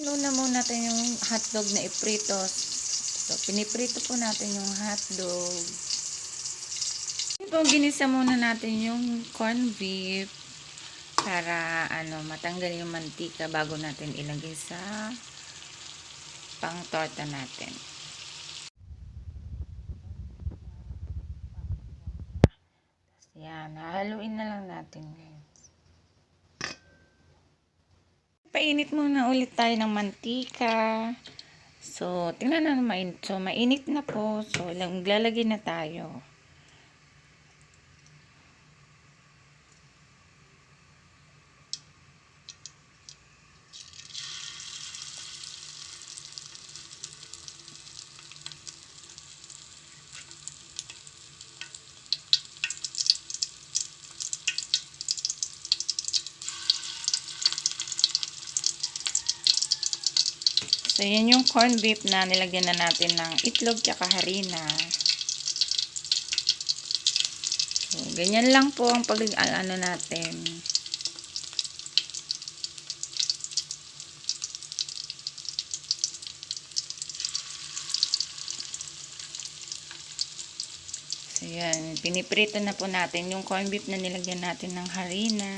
Inuna muna natin yung hotdog na iprito. So, piniprito po natin yung hotdog. So, ginisa muna natin yung corned beef para matanggal yung mantika bago natin ilagay sa pang torta natin. Yan, haluin na lang natin guys. Painit muna ulit tayo ng mantika. So, tingnan na mainit. So, mainit na po. So, maglalagay na tayo. So, yan yung corned beef na nilagyan na natin ng itlog tsaka harina. So, ganyan lang po ang natin. So, yan. Piniprito na po natin yung corned beef na nilagyan natin ng harina.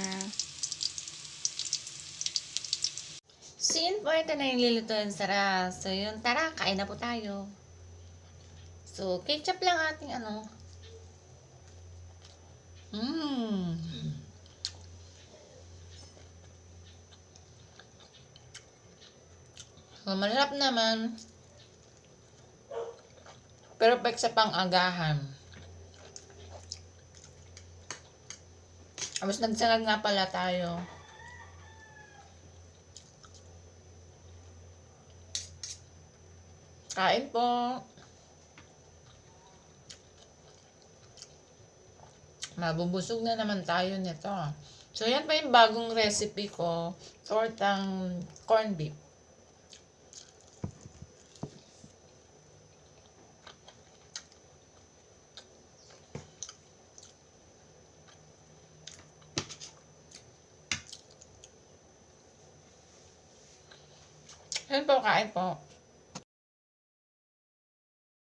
So, yun po. Ito na yung lulutuin sarap. So, yun. Tara, kain na po tayo. So, ketchup lang ating So, masarap naman. Perfect sa pang-agahan. Tapos nagsangag nga pala tayo. Kain po. Mabubusog na naman tayo nito. So, yan pa yung bagong recipe ko. Tortang corned beef. Yan po, kain po.